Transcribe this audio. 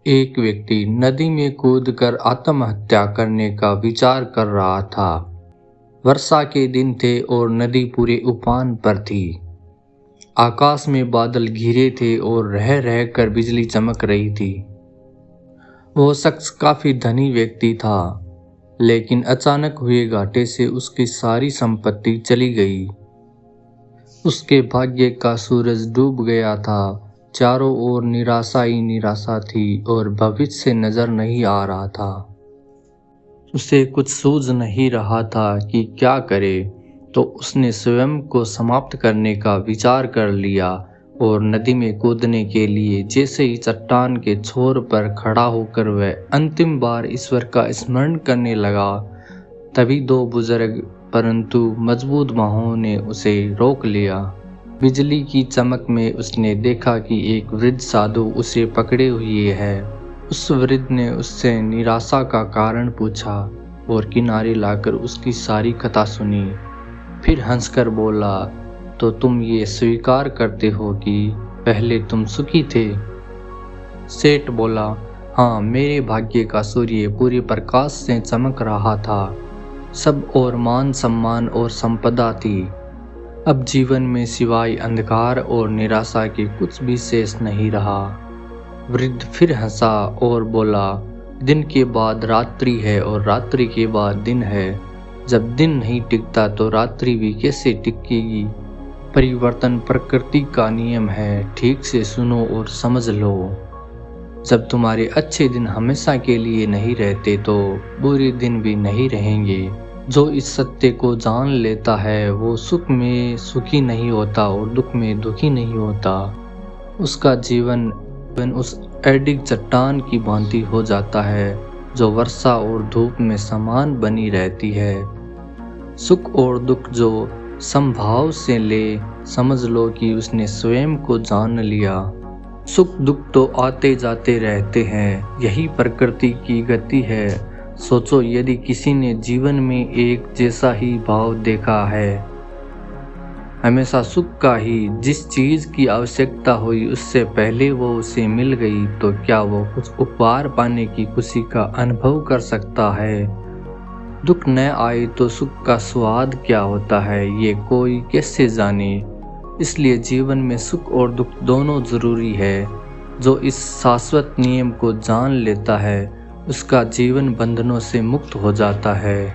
एक व्यक्ति नदी में कूदकर आत्महत्या करने का विचार कर रहा था। वर्षा के दिन थे और नदी पूरे उफान पर थी। आकाश में बादल घिरे थे और रह रह कर बिजली चमक रही थी। वो शख्स काफी धनी व्यक्ति था, लेकिन अचानक हुए घाटे से उसकी सारी संपत्ति चली गई। उसके भाग्य का सूरज डूब गया था। चारों ओर निराशा ही निराशा थी और भविष्य नजर नहीं आ रहा था। उसे कुछ सूझ नहीं रहा था कि क्या करे, तो उसने स्वयं को समाप्त करने का विचार कर लिया और नदी में कूदने के लिए जैसे ही चट्टान के छोर पर खड़ा होकर वह अंतिम बार ईश्वर का स्मरण करने लगा, तभी दो बुजुर्ग परंतु मजबूत बाहों ने उसे रोक लिया। बिजली की चमक में उसने देखा कि एक वृद्ध साधु उसे पकड़े हुए है। उस वृद्ध ने उससे निराशा का कारण पूछा और किनारे लाकर उसकी सारी कथा सुनी। फिर हंसकर बोला, तो तुम ये स्वीकार करते हो कि पहले तुम सुखी थे? सेठ बोला, हाँ, मेरे भाग्य का सूर्य पूरे प्रकाश से चमक रहा था। सब और मान सम्मान और संपदा थी। अब जीवन में सिवाय अंधकार और निराशा के कुछ भी शेष नहीं रहा। वृद्ध फिर हंसा और बोला, दिन के बाद रात्रि है और रात्रि के बाद दिन है। जब दिन नहीं टिकता तो रात्रि भी कैसे टिकेगी? परिवर्तन प्रकृति का नियम है, ठीक से सुनो और समझ लो। जब तुम्हारे अच्छे दिन हमेशा के लिए नहीं रहते तो बुरे दिन भी नहीं रहेंगे। जो इस सत्य को जान लेता है वो सुख में सुखी नहीं होता और दुख में दुखी नहीं होता। उसका जीवन उस अडिग चट्टान की भांति हो जाता है जो वर्षा और धूप में समान बनी रहती है। सुख और दुख जो समभाव से ले, समझ लो कि उसने स्वयं को जान लिया। सुख दुख तो आते जाते रहते हैं, यही प्रकृति की गति है। सोचो, यदि किसी ने जीवन में एक जैसा ही भाव देखा है, हमेशा सुख का ही, जिस चीज की आवश्यकता हुई उससे पहले वो उसे मिल गई, तो क्या वो कुछ उपहार पाने की खुशी का अनुभव कर सकता है? दुख न आए तो सुख का स्वाद क्या होता है, ये कोई कैसे जाने? इसलिए जीवन में सुख और दुख दोनों जरूरी है। जो इस शाश्वत नियम को जान लेता है उसका जीवन बंधनों से मुक्त हो जाता है।